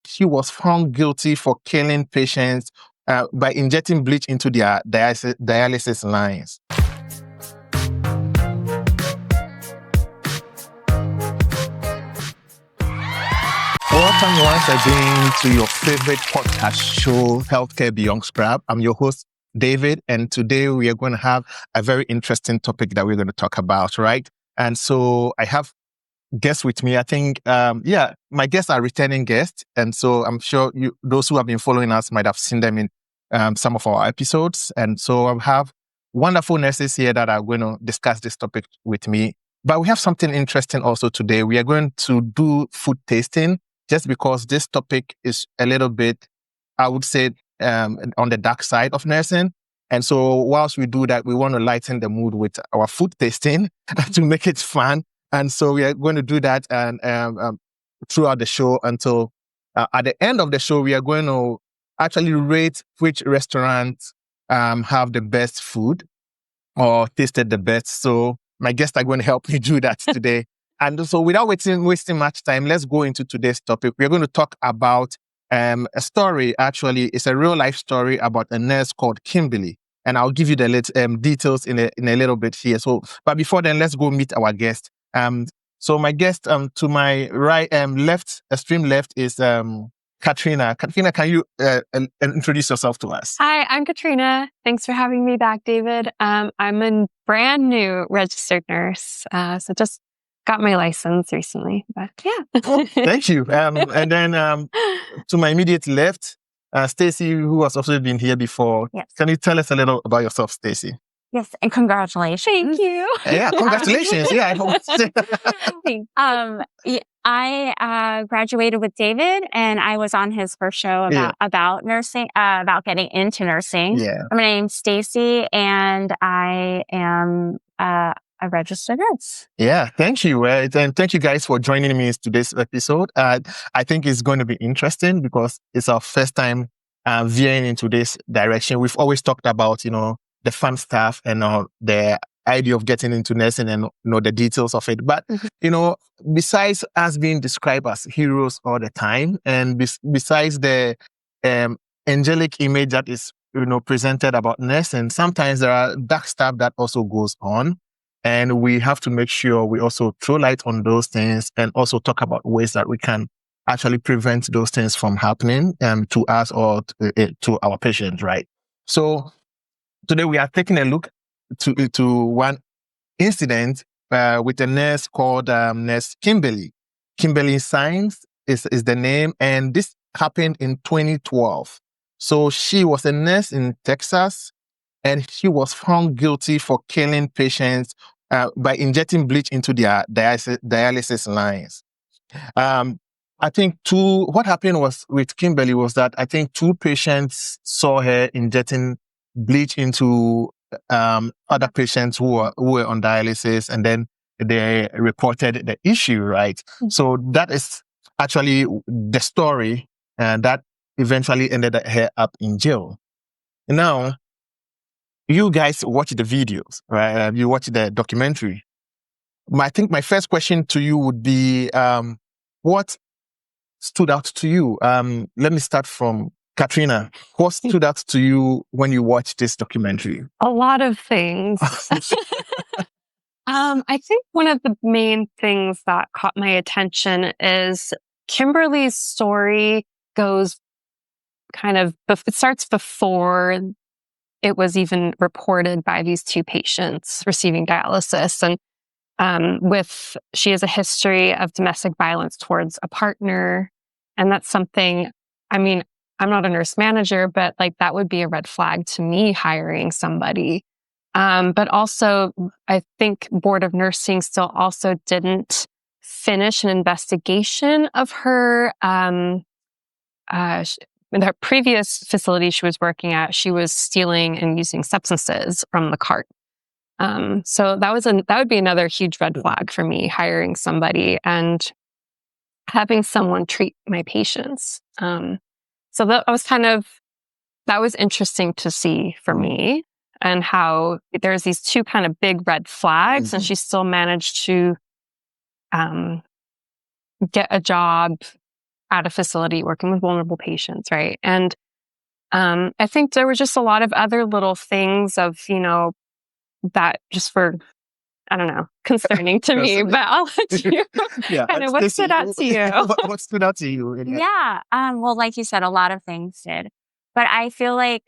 she was found guilty for killing patients by injecting bleach into their dialysis lines. Welcome once again to your favorite podcast show, Healthcare Beyond Scrap. I'm your host, David, and today we are going to have a very interesting topic that we're going to talk about, right? And so I have guests with me. I think, my guests are returning guests, and so I'm sure those who have been following us might have seen them in some of our episodes. And so I have wonderful nurses here that are going to discuss this topic with me. But we have something interesting also today. We are going to do food tasting, just because this topic is a little bit, I would say, on the dark side of nursing. And so whilst we do that, we want to lighten the mood with our food tasting to make it fun. And so we are going to do that and throughout the show until at the end of the show, we are going to actually rate which restaurants have the best food or tasted the best. So my guests are going to help me do that today. And so without wasting much time, let's go into today's topic. We're going to talk about a story. Actually, it's a real life story about a nurse called Kimberly. And I'll give you the details in a little bit here. So, but before then, let's go meet our guest. So my guest to my right, extreme left is Katrina. Katrina, can you introduce yourself to us? Hi, I'm Katrina. Thanks for having me back, David. I'm a brand new registered nurse. So just got my license recently, but yeah. Oh, thank you. And then to my immediate left, Stacy, who has also been here before. Yes. Can you tell us a little about yourself, Stacy? Yes, and congratulations. Thank you. Yeah, congratulations. Yeah, I graduated with David, and I was on his first show about nursing, about getting into nursing. Yeah. My name's Stacy, and I am a registered nurse. Yeah, thank you. And thank you guys for joining me in today's episode. I think it's going to be interesting because it's our first time veering into this direction. We've always talked about, the fun stuff and the idea of getting into nursing and, the details of it. But, besides us being described as heroes all the time, and besides the angelic image that is, presented about nursing, sometimes there are dark stuff that also goes on. And we have to make sure we also throw light on those things and also talk about ways that we can actually prevent those things from happening to us or to our patients, right? So today we are taking a look to one incident with a nurse called Nurse Kimberly. Kimberly Saenz is the name, and this happened in 2012. So she was a nurse in Texas, and she was found guilty for killing patients by injecting bleach into their dialysis lines. I think what happened was with Kimberly was that I think 2 patients saw her injecting bleach into other patients who were on dialysis, and then they reported the issue, right? Mm-hmm. So that is actually the story that eventually ended her up in jail. Now, you guys watch the videos, right? You watch the documentary. I think my first question to you would be, what stood out to you? Let me start from Katrina. What stood out to you when you watched this documentary? A lot of things. I think one of the main things that caught my attention is Kimberly's story goes it starts before it was even reported by these 2 patients receiving dialysis. And she has a history of domestic violence towards a partner. And that's something, I'm not a nurse manager, but that would be a red flag to me hiring somebody. But also, I think Board of Nursing still also didn't finish an investigation of her, in her previous facility she was working at, she was stealing and using substances from the cart. So that would be another huge red flag for me, hiring somebody and having someone treat my patients. So that was interesting to see for me, and how there's these 2 kind of big red flags, and she still managed to get a job at a facility working with vulnerable patients, right? And I think there were just a lot of other little things of, that just were, I don't know, concerning to me, but I'll let you kind of, what stood out to you? What stood out to you? Yeah. Well, like you said, a lot of things did. But I feel like,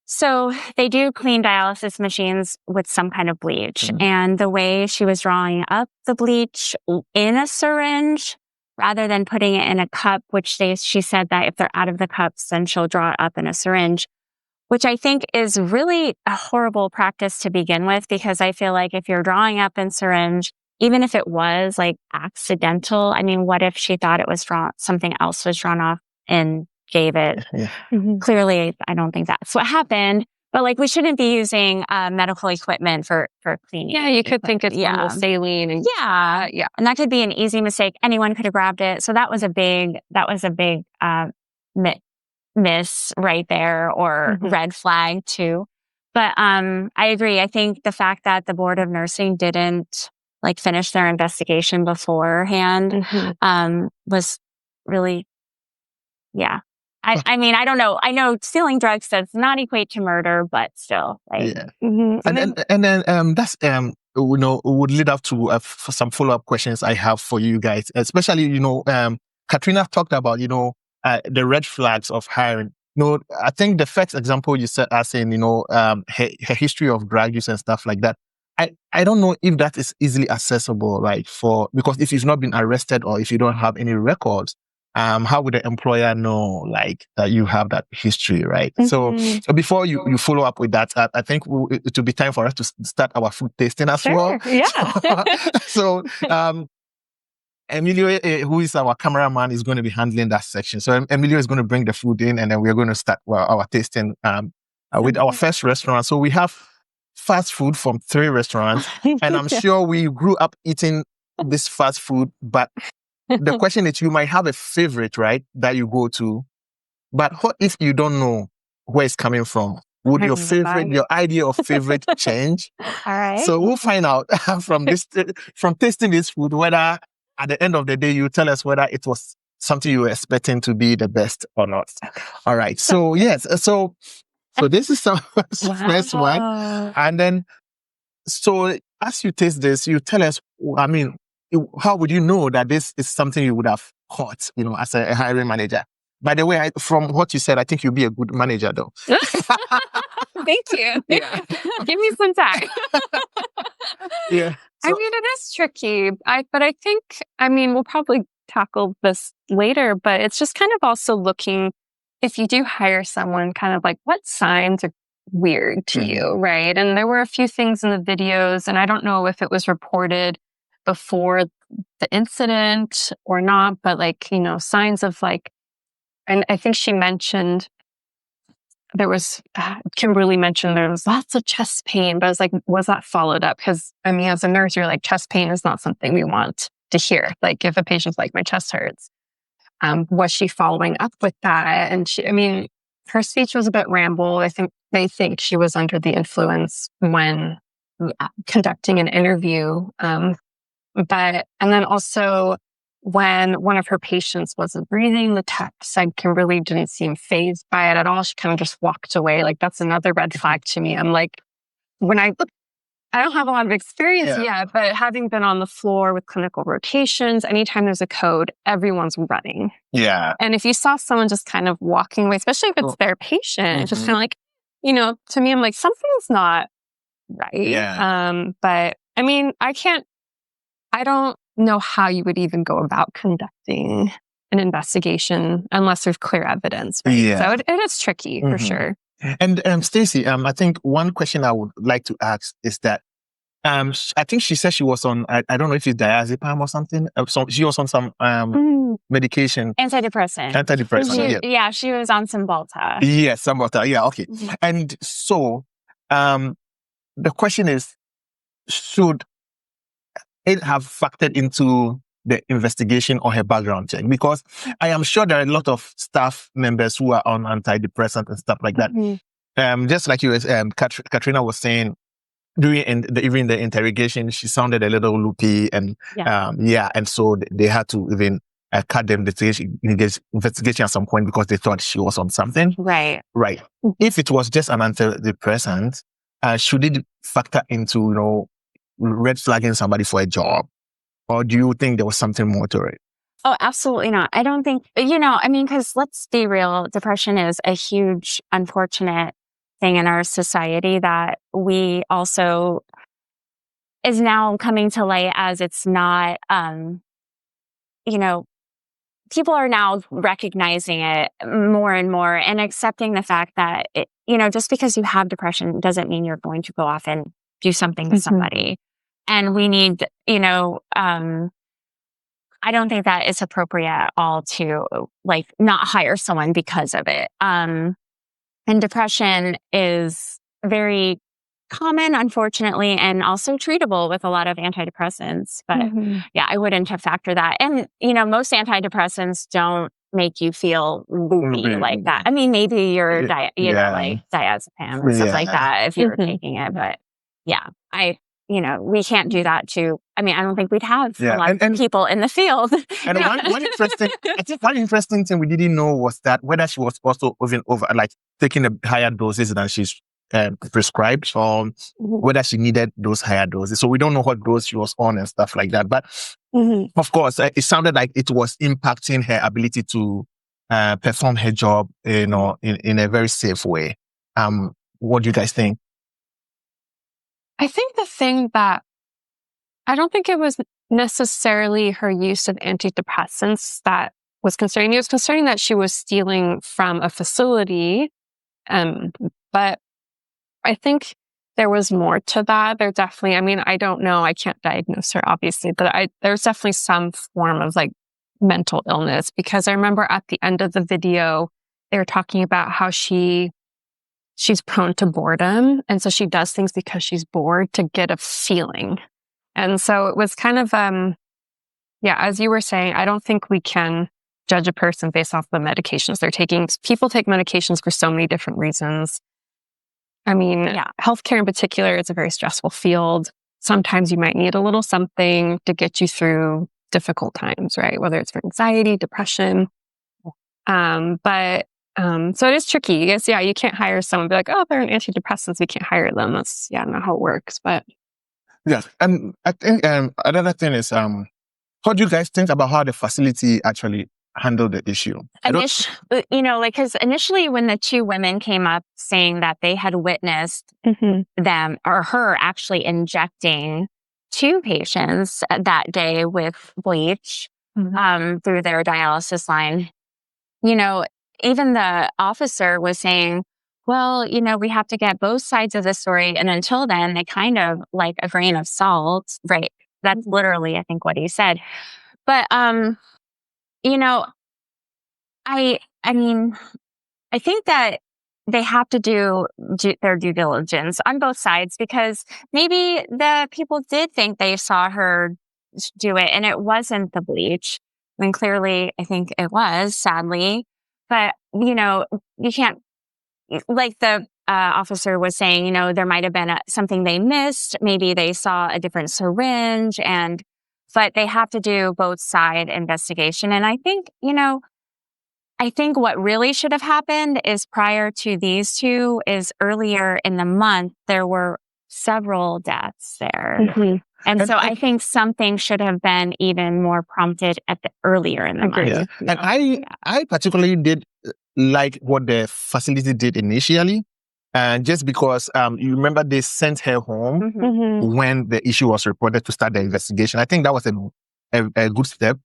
so they do clean dialysis machines with some kind of bleach. And the way she was drawing up the bleach in a syringe rather than putting it in a cup, which she said that if they're out of the cups, then she'll draw it up in a syringe, which I think is really a horrible practice to begin with, because I feel like if you're drawing up in syringe, even if it was like accidental, I mean, what if she thought it was something else was drawn off and gave it? Clearly, I don't think that's what happened. But like, we shouldn't be using medical equipment for cleaning. Yeah, you could think it's normal saline, and and that could be an easy mistake. Anyone could have grabbed it. So that was a big miss right there, or red flag too. But I agree. I think the fact that the Board of Nursing didn't like finish their investigation beforehand was really, I mean, I don't know. I know stealing drugs does not equate to murder, but still, like, And then that's would lead up to some follow-up questions I have for you guys, especially Katrina talked about the red flags of hiring. I think the first example you said as in her history of drug use and stuff like that. I don't know if that is easily accessible, like because if you've not been arrested or if you don't have any records, how would the employer know like that you have that history, right? So before you follow up with that, I think it will be time for us to start our food tasting as well. Yeah. So Emilio, who is our cameraman, is going to be handling that section. So Emilio is going to bring the food in, and then we're going to start our tasting with our first restaurant. So we have fast food from 3 restaurants, and I'm sure we grew up eating this fast food, but the question is, you might have a favorite, right, that you go to, but what if you don't know where it's coming from? Would your idea of favorite change? All right. So we'll find out from tasting this food, whether at the end of the day, you tell us whether it was something you were expecting to be the best or not. All right. So yes. So this is our first one. And then, so as you taste this, you tell us, I mean, how would you know that this is something you would have caught, as a hiring manager? By the way, from what you said, I think you'll be a good manager, though. Thank you. Yeah. Give me some time. Yeah. I mean, it is tricky. But I think, we'll probably tackle this later, but it's just kind of also looking, if you do hire someone, kind of like what signs are weird to you, right? And there were a few things in the videos, and I don't know if it was reported before the incident or not, but like, signs of like, and I think she mentioned Kimberly mentioned there was lots of chest pain, but I was like, was that followed up? Because as a nurse, you're like, chest pain is not something we want to hear. Like if a patient's like, my chest hurts, was she following up with that? And her speech was a bit ramble. They think she was under the influence when conducting an interview. And then also when one of her patients wasn't breathing, the tech said Kimberly didn't seem fazed by it at all. She kind of just walked away. Like that's another red flag to me. I'm like, I don't have a lot of experience yet, but having been on the floor with clinical rotations, anytime there's a code, everyone's running. Yeah. And if you saw someone just kind of walking away, especially if it's their patient, it's just kind of like, to me, I'm like, something's not right. Yeah. But I don't know how you would even go about conducting an investigation unless there's clear evidence. Right? Yeah. So it is tricky for sure. And Stacey, I think one question I would like to ask is that I think she said she was on, I don't know if it's diazepam or something. She was on some medication. Antidepressant. Yeah, she was on Cymbalta. Yes, Cymbalta. Yeah, okay. And so the question is, should it have factored into the investigation or her background check? Because I am sure there are a lot of staff members who are on antidepressant and stuff like that. Just like Katrina was saying, during the interrogation, she sounded a little loopy and and so they had to even cut the investigation at some point because they thought she was on something. Right. Right. If it was just an antidepressant, should it factor into, red flagging somebody for a job? Or do you think there was something more to it? Oh, absolutely not. I don't think, because let's be real, depression is a huge, unfortunate thing in our society that we also is now coming to light as it's not, people are now recognizing it more and more and accepting the fact that, just because you have depression doesn't mean you're going to go off and do something to somebody. And we need, I don't think that it's appropriate at all to not hire someone because of it. And depression is very common, unfortunately, and also treatable with a lot of antidepressants. But yeah, I wouldn't have factored that. And, most antidepressants don't make you feel loopy like that. I mean, maybe you're, like diazepam and stuff like that if you're taking it. But yeah, we can't do that I don't think we'd have a lot of people in the field. And one interesting thing we didn't know was that whether she was also taking the higher doses than she's prescribed, or whether she needed those higher doses. So we don't know what dose she was on and stuff like that. But of course, it sounded like it was impacting her ability to perform her job, in a very safe way. What do you guys think? I think the thing that I don't think it was necessarily her use of antidepressants that was concerning. It was concerning that she was stealing from a facility. But I think there was more to that. There definitely, I don't know. I can't diagnose her, obviously, but there's definitely some form of mental illness, because I remember at the end of the video, they were talking about how she's prone to boredom. And so she does things because she's bored to get a feeling. And so it was kind of, as you were saying, I don't think we can judge a person based off the medications they're taking. People take medications for so many different reasons. Healthcare in particular is a very stressful field. Sometimes you might need a little something to get you through difficult times, right? Whether it's for anxiety, depression. So it is tricky. I guess, you can't hire someone and be like, oh, they're on antidepressants, we can't hire them. That's, not how it works. But yeah. And I think another thing is, what do you guys think about how the facility actually handled the issue? Because initially when the two women came up saying that they had witnessed them or her actually injecting two patients that day with bleach through their dialysis line, even the officer was saying, well, we have to get both sides of the story. And until then, they kind of like a grain of salt, right? That's literally, I think, what he said. But, I think that they have to do their due diligence on both sides, because maybe the people did think they saw her do it and it wasn't the bleach. Clearly, I think it was, sadly. But, you can't, like the officer was saying, there might have been something they missed. Maybe they saw a different syringe, but they have to do both side investigation. And I think, what really should have happened is prior to these two is earlier in the month, there were several deaths there. And so I think something should have been even more prompted earlier in the month. Yeah. And I particularly did like what the facility did initially. And just because you remember they sent her home when the issue was reported to start the investigation. I think that was a good step.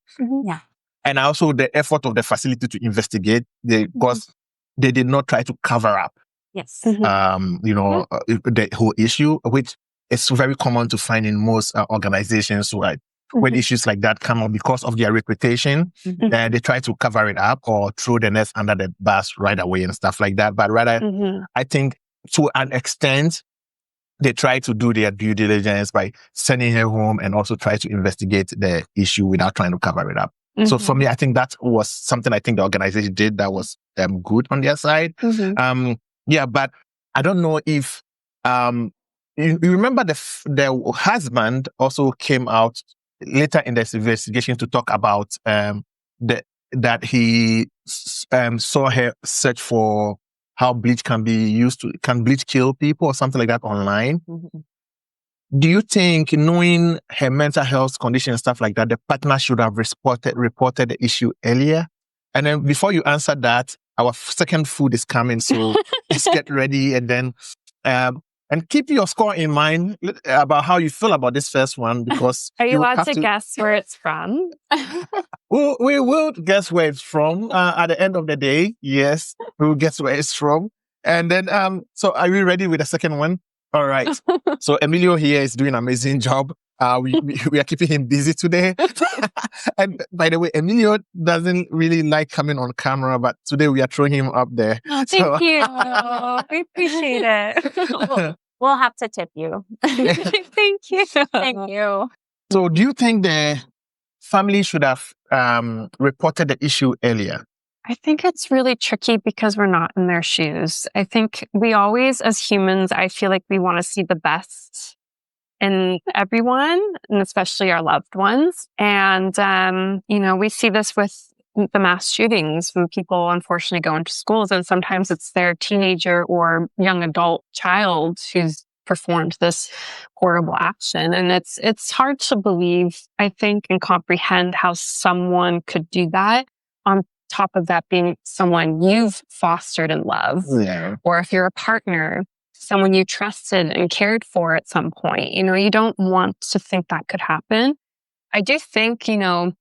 Yeah. And also the effort of the facility to investigate, because they did not try to cover up. Yes. The whole issue, which is very common to find in most organizations, right? When issues like that come up because of their reputation, they try to cover it up or throw the nest under the bus right away and stuff like that. But rather, I think to an extent, they try to do their due diligence by sending her home and also try to investigate the issue without trying to cover it up. So for me, I think that was something I think the organization did that was good on their side. But I don't know if you remember the husband also came out later in this investigation to talk about that he saw her search for how bleach can be used can bleach kill people or something like that online. Mm-hmm. Do you think, knowing her mental health condition and stuff like that, the partner should have reported the issue earlier? And then before you answer that, our second food is coming, so just get ready, and then and keep your score in mind about how you feel about this first one, because Are you allowed have to guess where it's from? we will guess where it's from at the end of the day. Yes, we will guess where it's from. And then, so are we ready with the second one? All right. So Emilio here is doing an amazing job. We are keeping him busy today. And by the way, Emilio doesn't really like coming on camera, but today we are throwing him up there. Oh, thank you. We appreciate it. We'll have to tip you. Thank you. Thank you. So do you think the family should have reported the issue earlier? I think it's really tricky because we're not in their shoes. I think we always, as humans, I feel like we want to see the best in everyone, and especially our loved ones. And, we see this with the mass shootings when people unfortunately go into schools, and sometimes it's their teenager or young adult child who's performed this horrible action. And it's hard to believe, I think, and comprehend how someone could do that, on top of that being someone you've fostered and loved. Yeah. Or if you're a partner, someone you trusted and cared for at some point. You don't want to think that could happen. I do think, no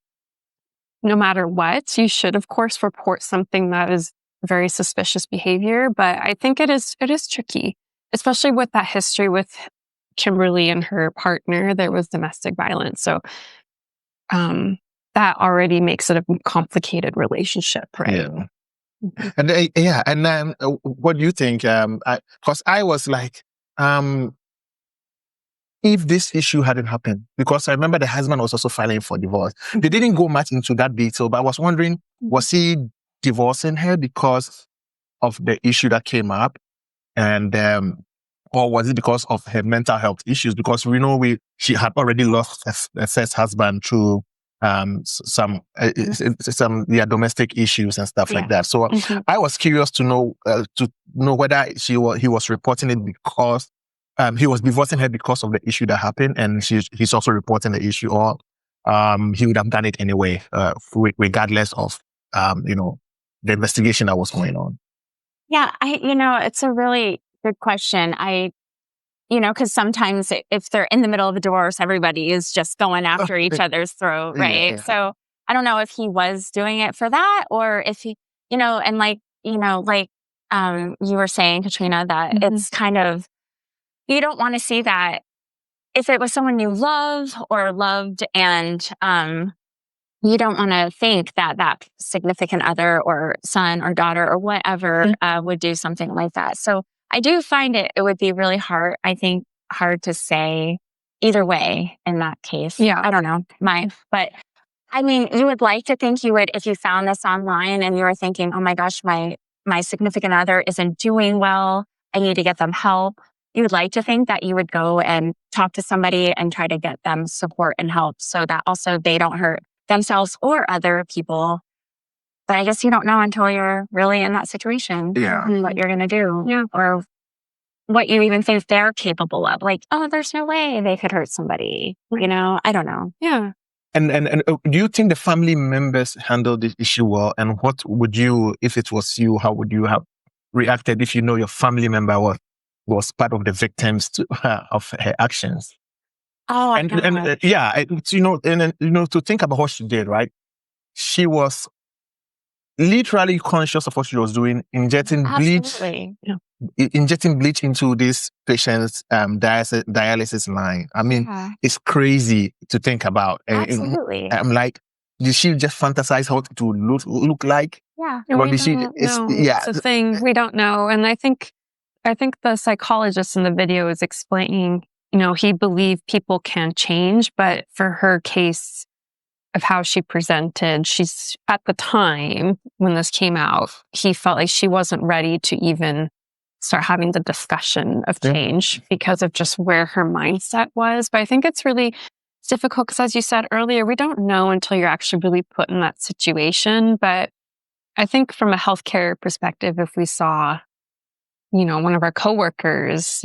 matter what, you should, of course, report something that is very suspicious behavior. But I think it is tricky, especially with that history with Kimberly and her partner. There was domestic violence. So that already makes it a complicated relationship, right? Yeah. And what do you think? Because I was like, if this issue hadn't happened, because I remember the husband was also filing for divorce. They didn't go much into that detail, but I was wondering, was he divorcing her because of the issue that came up, and or was it because of her mental health issues? Because we know she had already lost her first husband through some domestic issues and stuff like that. So I was curious to know whether he was reporting it because he was divorcing her because of the issue that happened, and he's also reporting the issue, or he would have done it anyway, regardless of the investigation that was going on. Yeah, it's a really good question. Because sometimes if they're in the middle of a divorce, everybody is just going after each other's throat, right? Yeah. So I don't know if he was doing it for that, or if he, and you were saying, Katrina, that it's kind of, you don't want to see that if it was someone you love or loved, and you don't want to think that significant other or son or daughter or whatever would do something like that. So I do find it would be really hard, I think, hard to say either way in that case. Yeah. I don't know. But I mean, you would like to think you would, if you found this online and you were thinking, oh my gosh, my significant other isn't doing well, I need to get them help. You would like to think that you would go and talk to somebody and try to get them support and help, so that also they don't hurt themselves or other people. But I guess you don't know until you're really in that situation. Yeah. What you're going to do, or what you even think they're capable of. Like, oh, there's no way they could hurt somebody. I don't know. Yeah. And do you think the family members handled this issue well? And what would you, if it was you, how would you have reacted if your family member was part of the victims of her actions? Oh, and to think about what she did, right? She was literally conscious of what she was doing, injecting bleach into this patient's dialysis line. I mean, it's crazy to think about. Absolutely. I'm like, did she just fantasize how to look like? Yeah. Or did she? It's the thing, we don't know. And I think the psychologist in the video is explaining, he believed people can change, but for her case of how she presented, she's, at the time when this came out, he felt like she wasn't ready to even start having the discussion of change because of just where her mindset was. But I think it's really difficult because, as you said earlier, we don't know until you're actually really put in that situation. But I think from a healthcare perspective, if we saw, one of our coworkers,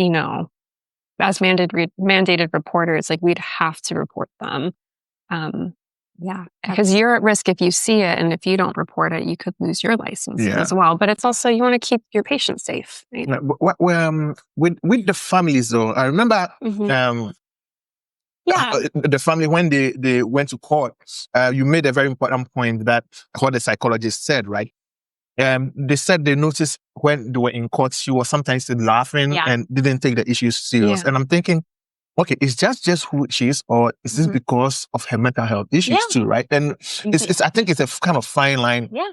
as mandated reporters, like we'd have to report them. Because you're at risk if you see it, and if you don't report it, you could lose your license as well. But it's also, you want to keep your patients safe. Right? With the families, though, I remember the family when they went to court. You made a very important point that what the psychologist said, right? They said they noticed when they were in court, she was sometimes laughing and didn't take the issues serious. And I'm thinking, okay, is just who she is, or is this because of her mental health issues too, right? And I think it's a kind of fine line. Yeah.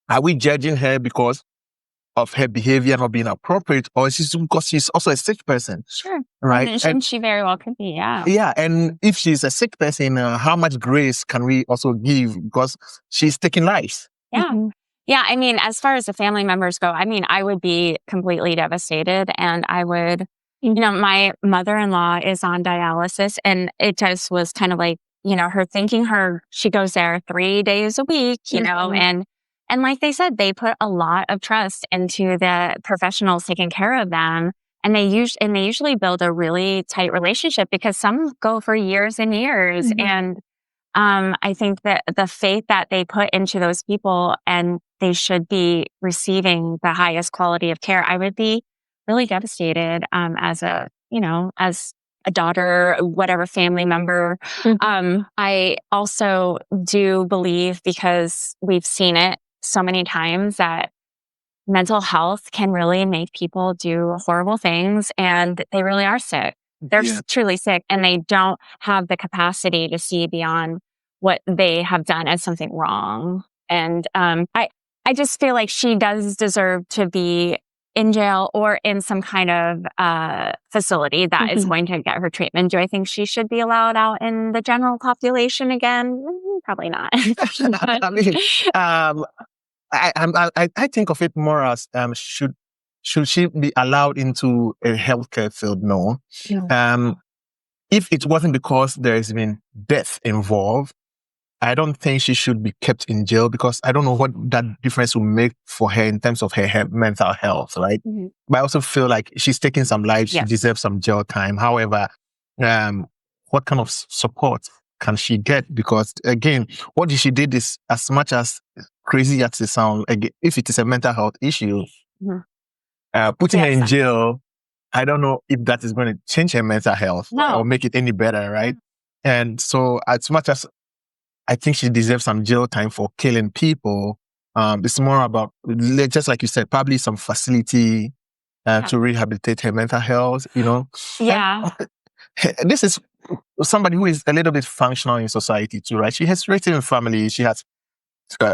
Are we judging her because of her behavior not being appropriate, or is it because she's also a sick person? Sure. Right. And she very well could be, yeah. Yeah. And if she's a sick person, how much grace can we also give because she's taking lives? Yeah. Yeah. I mean, as far as the family members go, I mean, I would be completely devastated, and I would, my mother-in-law is on dialysis, and it just was kind of like, her thinking she goes there 3 days a week, and like they said, they put a lot of trust into the professionals taking care of them. And they usually build a really tight relationship because some go for years and years. And I think that the faith that they put into those people, and they should be receiving the highest quality of care. I would be really devastated as a daughter, whatever family member. I also do believe, because we've seen it so many times, that mental health can really make people do horrible things, and they really are sick. They're truly sick, and they don't have the capacity to see beyond what they have done as something wrong. And I just feel like she does deserve to be in jail or in some kind of facility that is going to get her treatment. Do I think she should be allowed out in the general population again? Probably not. I mean, I think of it more as should she be allowed into a healthcare field? No. If it wasn't because there has been death involved, I don't think she should be kept in jail, because I don't know what that difference will make for her in terms of her mental health, right? But I also feel like she's taking some lives. She deserves some jail time. However, what kind of support can she get? Because again, what she did is, as much as crazy as it sounds, if it is a mental health issue, putting her in jail, I don't know if that is going to change her mental health or make it any better, right? And so, as much as I think she deserves some jail time for killing people, it's more about, just like you said, probably some facility to rehabilitate her mental health, Yeah. And this is somebody who is a little bit functional in society too, right? She has raised a family. She has,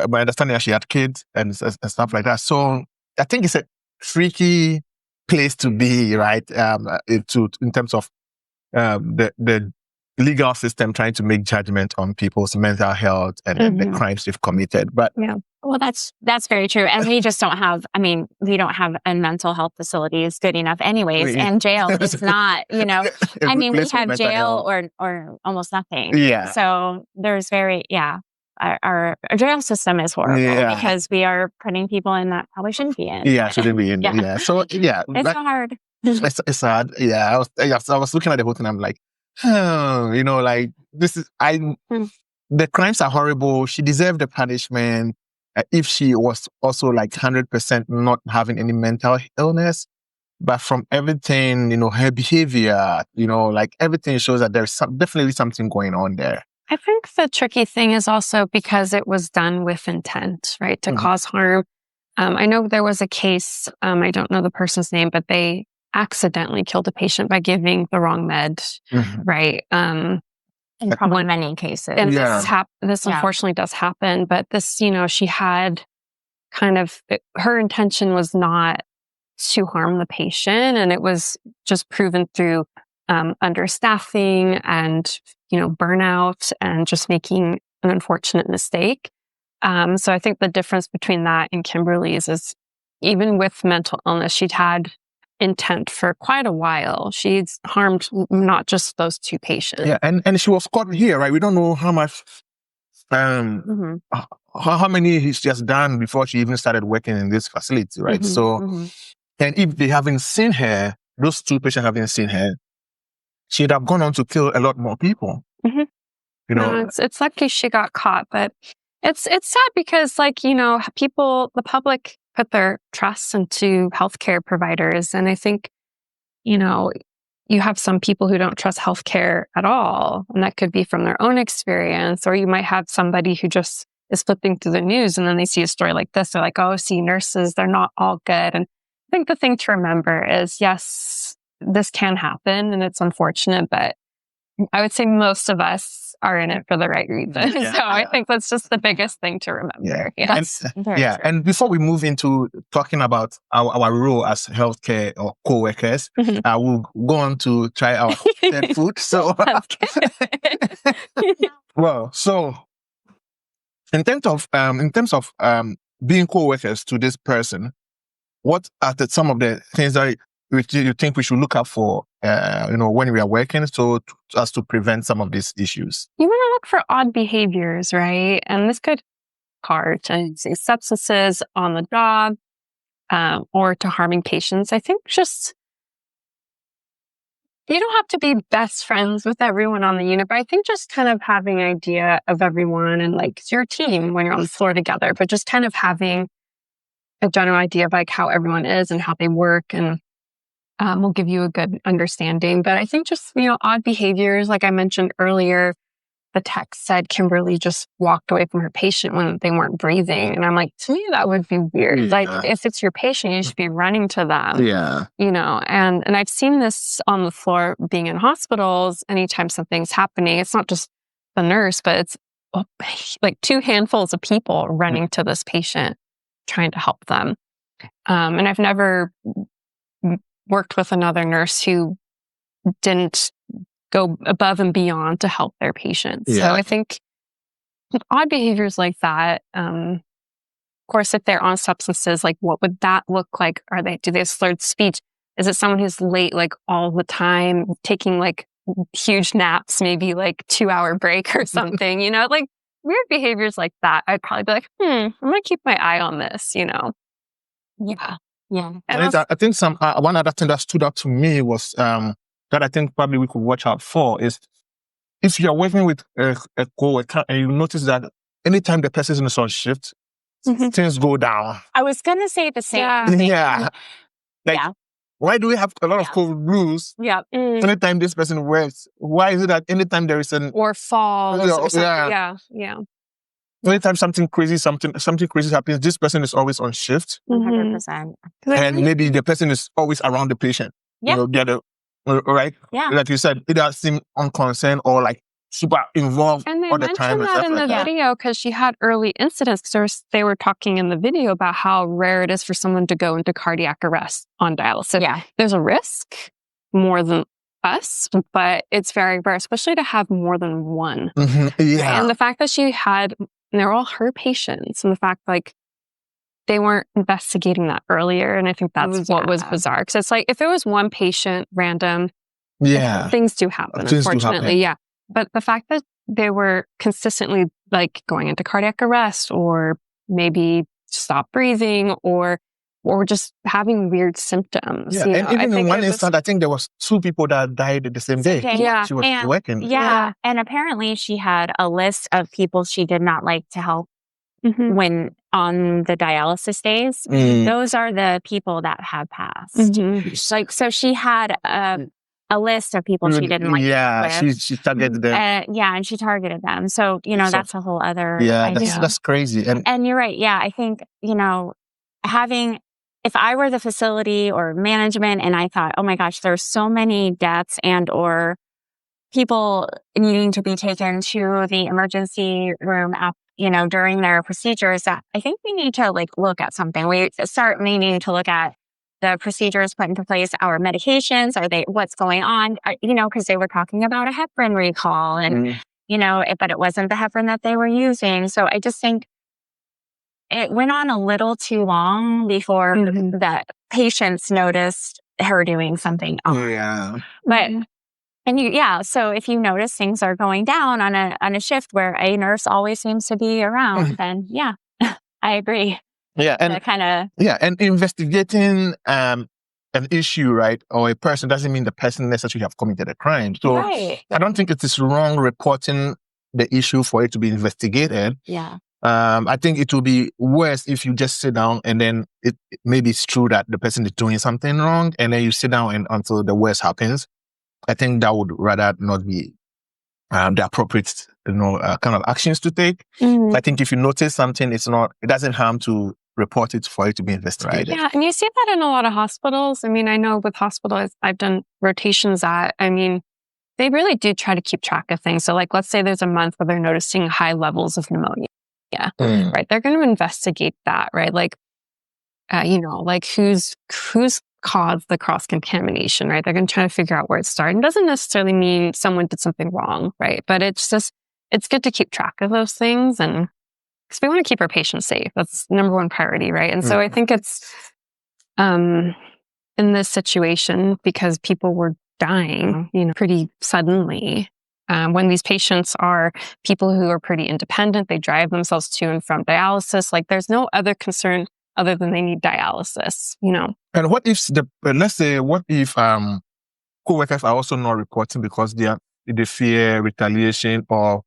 my understanding, that she had kids and stuff like that. So I think it's a tricky place to be, right? In terms of the legal system trying to make judgment on people's mental health and the crimes they've committed. But well, that's very true. And we just don't have, we don't have a mental health facilities good enough anyways. And jail is not, we have jail or almost nothing. Yeah. So there's our jail system is horrible because we are putting people in that probably shouldn't be in. Yeah, shouldn't be in. Yeah. So it's hard. It's hard. Yeah. I was looking at the whole thing. I'm like, like this is, the crimes are horrible. She deserved the punishment. If she was also like 100% not having any mental illness, but from everything, her behavior, like everything shows that there's definitely something going on there. I think the tricky thing is also because it was done with intent, right, to cause harm. I know there was a case, I don't know the person's name, but they accidentally killed a patient by giving the wrong med, right? In probably many cases. And this unfortunately does happen, but this, she had her intention was not to harm the patient, and it was just proven through understaffing and, burnout and just making an unfortunate mistake. So I think the difference between that and Kimberly's is, even with mental illness, she'd had intent for quite a while. She's harmed not just those 2 patients. Yeah, and she was caught here, right? We don't know how much, how many she has done before she even started working in this facility, right? So, and if they haven't seen her, those 2 patients haven't seen her, she'd have gone on to kill a lot more people. You know, it's lucky she got caught, but it's sad because, like, you know, the public put their trust into healthcare providers, and I think, you know, you have some people who don't trust healthcare at all, and that could be from their own experience, or you might have somebody who just is flipping through the news and then they see a story like this. They're like, oh, see, nurses, they're not all good. And I think the thing to remember is, yes, this can happen and it's unfortunate, but I would say most of us are in it for the right reason. So I think that's just the biggest thing to remember. And before we move into talking about our role as healthcare or co-workers, we'll go on to try our third food. So, well, so in terms of being co-workers to this person, what are some of the things that you think we should look out for, when we are working, so as to prevent some of these issues? You want to look for odd behaviors, right? And this could hard to say substances on the job, or to harming patients. I think just you don't have to be best friends with everyone on the unit, but I think just kind of having an idea of everyone and like it's your team when you're on the floor together, but just kind of having a general idea of like how everyone is and how they work, and will give you a good understanding. But I think just, odd behaviors, like I mentioned earlier, the text said Kimberly just walked away from her patient when they weren't breathing. And I'm like, to me, that would be weird. Yeah. Like, if it's your patient, you should be running to them. Yeah. And I've seen this on the floor being in hospitals. Anytime something's happening, it's not just the nurse, but it's like 2 handfuls of people running to this patient, trying to help them. And I've never worked with another nurse who didn't go above and beyond to help their patients. Yeah. So I think odd behaviors like that, of course, if they're on substances, like what would that look like? Do they have slurred speech? Is it someone who's late, like all the time, taking like huge naps, maybe like 2-hour break or something, like weird behaviors like that. I'd probably be like, I'm going to keep my eye on this, Yeah. Yeah. And I think one other thing that stood out to me was, that I think probably we could watch out for is if you're working with a co-worker and you notice that anytime the person is on shift, things go down. I was going to say the same thing. Yeah. Why do we have a lot of COVID blues? Yeah. Anytime this person works, why is it that anytime there is or falls or something? Yeah. Anytime something crazy happens, this person is always on shift. 100%. And maybe the person is always around the patient. Yeah. Right? Yeah. Like you said, either seem unconcerned or like super involved all the time. And they mentioned that in the video because she had early incidents, because they were talking in the video about how rare it is for someone to go into cardiac arrest on dialysis. Yeah. There's a risk more than us, but it's very rare, especially to have more than one. Yeah. And the fact that and they're all her patients, and the fact like they weren't investigating that earlier. And I think that's what was bizarre. Because it's like, if it was one patient, random, things do happen, unfortunately. Yeah. But the fact that they were consistently like going into cardiac arrest, or maybe stop breathing, or just having weird symptoms. Yeah. And even in one instance, I think there was 2 people that died the same day. Yeah. She was working. Yeah. And apparently she had a list of people she did not like to help when on the dialysis days. Those are the people that have passed. Like, so she had a list of people she didn't like. Yeah, she targeted them. And she targeted them. So, that's a whole other idea. That's crazy. And you're right. Yeah, I think, if I were the facility or management and I thought, oh my gosh, there's so many deaths and or people needing to be taken to the emergency room during their procedures, that I think we need to look at something. We start needing to look at the procedures put into place, our medications, what's going on, because they were talking about a heparin recall and, but it wasn't the heparin that they were using. So I just think it went on a little too long before the patients noticed her doing something off. Yeah. But so if you notice things are going down on a shift where a nurse always seems to be around, then I agree. Yeah, and and investigating an issue, right, or a person doesn't mean the person necessarily have committed a crime. So Right. I don't think it is wrong reporting the issue for it to be investigated. Yeah. I think it will be worse if you just sit down and then maybe it's true that the person is doing something wrong, and then you sit down and until the worst happens. I think that would rather not be the appropriate, kind of actions to take. I think if you notice something, it doesn't harm to report it for it to be investigated. Right. Yeah, and you see that in a lot of hospitals. I mean, I know with hospitals I've done rotations at, I mean, they really do try to keep track of things. So like, let's say there's a month where they're noticing high levels of pneumonia. Yeah. Right. They're going to investigate that, right? Like, like who's caused the cross-contamination, right? They're going to try to figure out where it started. It doesn't necessarily mean someone did something wrong, right? But it's good to keep track of those things, and because we want to keep our patients safe. That's number one priority, right? And so I think it's in this situation, because people were dying, pretty suddenly. When these patients are people who are pretty independent, they drive themselves to and from dialysis. Like, there's no other concern other than they need dialysis, And what if co-workers are also not reporting because they fear retaliation or,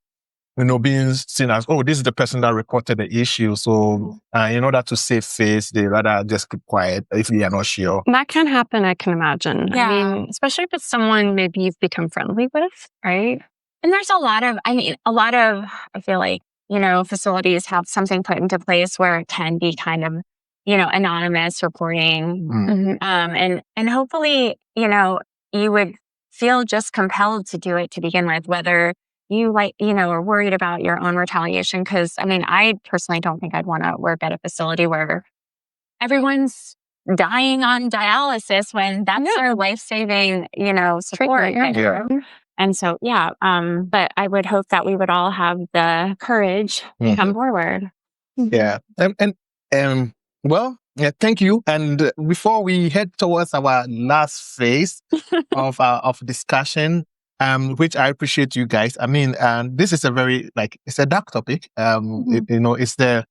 being seen as, oh, this is the person that reported the issue. So in order to save face, they rather just keep quiet if they are not sure. That can happen, I can imagine. Yeah. I mean, especially if it's someone maybe you've become friendly with, right? And there's a lot of, I feel like, facilities have something put into place where it can be kind of, anonymous reporting. And hopefully, you would feel just compelled to do it to begin with, whether you are worried about your own retaliation. Cause I personally don't think I'd want to work at a facility where everyone's dying on dialysis when that's their life-saving, support. And so, but I would hope that we would all have the courage to come forward. Yeah. Well, thank you. And before we head towards our last phase of discussion, which I appreciate you guys. I mean, this is it's a dark topic. It's the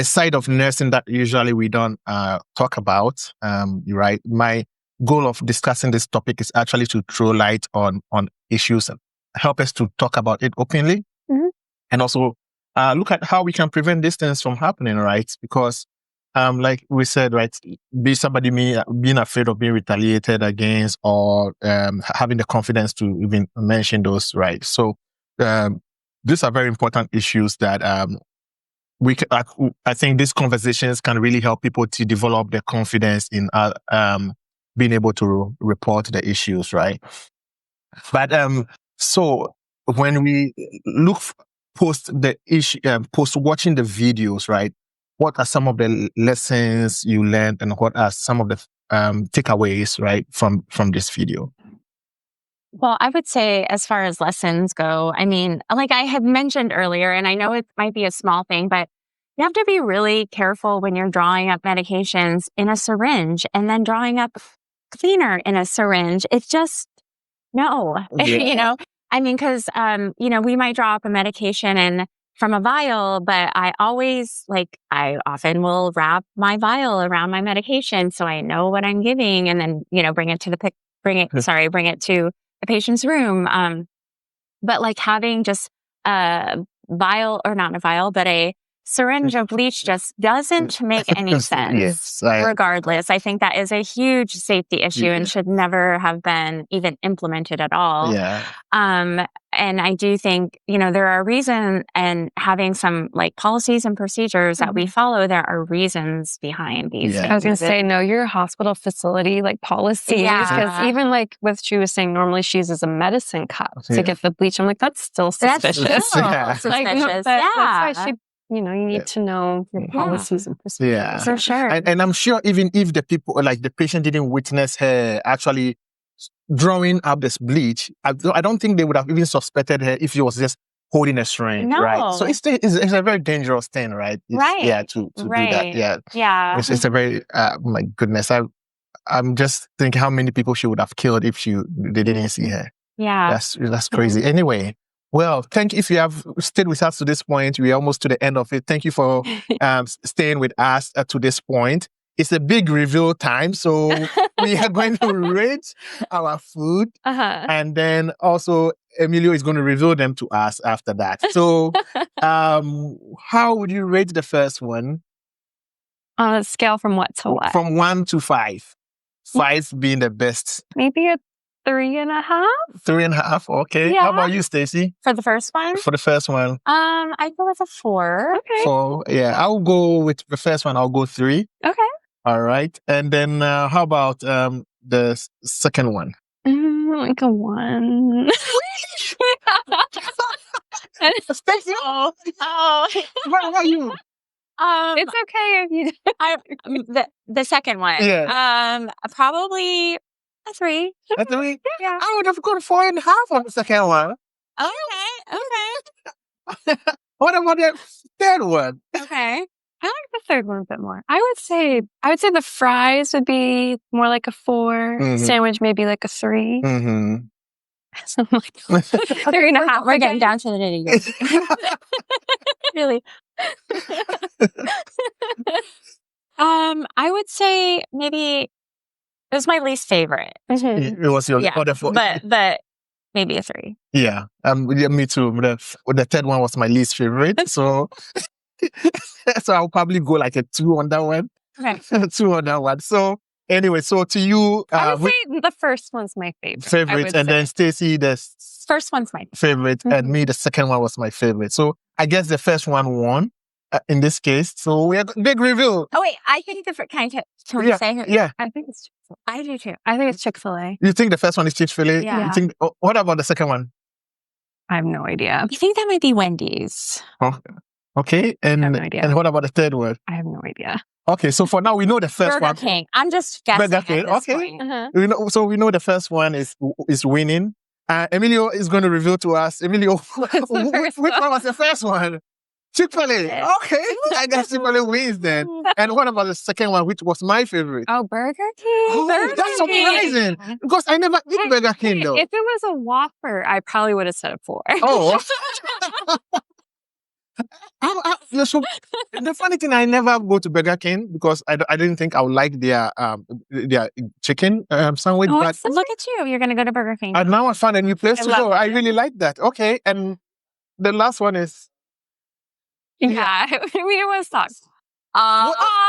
side of nursing that usually we don't talk about. Right. My goal of discussing this topic is actually to throw light on issues and help us to talk about it openly, and also look at how we can prevent these things from happening, right? Because like we said, right, being afraid of being retaliated against, or having the confidence to even mention those, right? So these are very important issues that I think these conversations can really help people to develop their confidence in being able to report the issues, right? But so when we look post watching the videos, right? What are some of the lessons you learned, and what are some of the takeaways, right, from this video? Well, I would say, as far as lessons go, like I had mentioned earlier, and I know it might be a small thing, but you have to be really careful when you're drawing up medications in a syringe and then drawing up cleaner in a syringe. It's just, no, because, we might draw up a medication from a vial, but I often will wrap my vial around my medication so I know what I'm giving, and then, bring it to the patient's room. But like having just a vial, or not a vial, but a syringe of bleach just doesn't make any sense. Regardless, I think that is a huge safety issue and should never have been even implemented at all. And I do think, there are reasons, and having some policies and procedures that we follow, there are reasons behind these. I was going to say, know your hospital facility policies, because even what she was saying, normally she uses a medicine cup to get the bleach. I'm like, that's still suspicious. That's suspicious. That's why she, you need to know your policies and procedures. Yeah, for sure. And I'm sure even if the people, the patient, didn't witness her actually drawing up this bleach, I don't think they would have even suspected her if she was just holding a syringe, right? So it's a very dangerous thing, right? To do that. Yeah. It's a very, my goodness. I'm just thinking how many people she would have killed if they didn't see her. Yeah. That's crazy. Anyway, well, thank you if you have stayed with us to this point. We're almost to the end of it. Thank you for staying with us to this point. It's a big reveal time, so we are going to rate our food, and then also Emilio is going to reveal them to us after that. So, how would you rate the first one? On a scale from what to what? From 1 to 5. 5 being the best. Maybe a 3.5. 3.5. Okay. Yeah. How about you, Stacey? For the first one? For the first one. I go with a 4. Okay. 4. Yeah, I'll go with the first one. I'll go 3. Okay. All right. And then how about the second one? Like a 1. Stacey? Oh. What about you? It's okay if you. The second one. Yeah. Probably a 3. A 3? Yeah. I would have gone 4.5 on the second one. Okay. What about the third one? Okay. I like the third one a bit more. I would say the fries would be more like a 4. Mhm. Sandwich maybe like a 3. Mm-hmm. So I'm like 3.5. We're getting down to the nitty-gritty. Really. I would say maybe it was my least favorite. Mhm. It was your Yeah, other 4. but maybe a 3. Yeah, yeah, me too. The third one was my least favorite, so I'll probably go like a 2 on that one. Okay. 2 on that one. So anyway, so to you, I would say the first one's my favorite. I favorite, would and say. then Stacey the First one's my favorite, and me the second one was my favorite. So I guess the first one won in this case. So we have big reveal. Oh wait, I think can we Yeah, say who? yeah. I think it's Chick-fil-A. I do too. I think it's Chick-fil-A. You think the first one is Chick-fil-A? Yeah. You think? What about the second one? I have no idea. I think that might be Wendy's. Oh, okay, and I have no idea. and what about the third one? I have no idea. Okay, so for now we know the first Burger one. King. I'm just guessing. Burger King, at this okay. point. We know, so we know the first one is winning. Emilio is going to reveal to us. Emilio, What's the first which one was the first one? Chick-fil-A. Okay, I guess Chick-fil-A wins then. And what about the second one, which was my favorite? Oh, Burger King. Oh, Burger that's King. surprising because I never eat Burger King though. If it was a Whopper, I probably would have said a 4. Oh. So the funny thing, I never go to Burger King because I didn't think I would like their chicken sandwich. Oh, But look at you. You're going to go to Burger King. and now I found a new place to love go. I really like that. Okay, and the last one is Yeah, we always talk.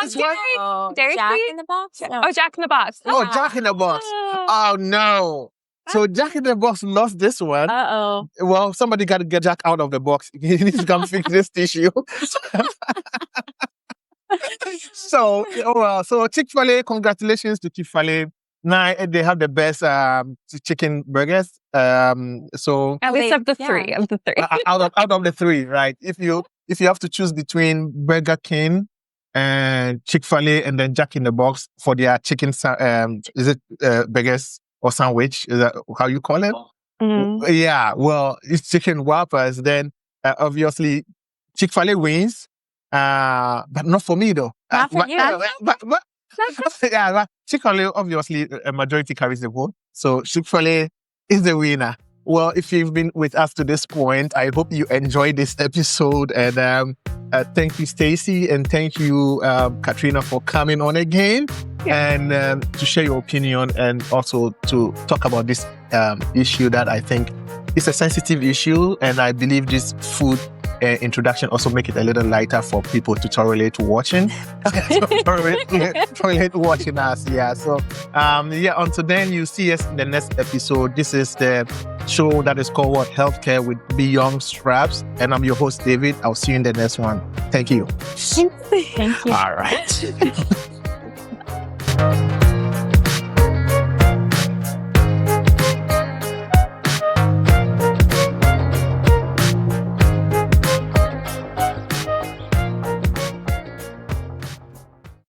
it's what? Dairy Jack Queen? in the Box? No. Oh, Jack in the Box. Jack in the Box. Oh no! So Jack in the Box lost this one. Uh-oh. Well, somebody got to get Jack out of the box. He needs to come fix this issue. So Chick-fil-A, congratulations to Chick-fil-A. Now they have the best chicken burgers. So At least of the yeah. 3. Of the 3. out of the 3, right? If you have to choose between Burger King and Chick-fil-A and then Jack in the Box for their chicken, is it burgers or sandwich? Is that how you call it? Mhm. Yeah. Well, it's chicken whoppers. Then obviously Chick-fil-A wins, but not for me though. Not for you. But yeah, but Chick-fil-A obviously a majority carries the vote. So Chick-fil-A is the winner. Well, if you've been with us to this point, I hope you enjoyed this episode. And thank you, Stacey, and thank you, Katrina, for coming on again and to share your opinion and also to talk about this issue that I think is a sensitive issue. And I believe this food introduction also make it a little lighter for people to tolerate watching. tolerate watching us. Yeah. So, until then, you see us in the next episode. This is the show that is called What Healthcare with Beyond Straps. And I'm your host, David. I'll see you in the next one. Thank you. Thank you. All right.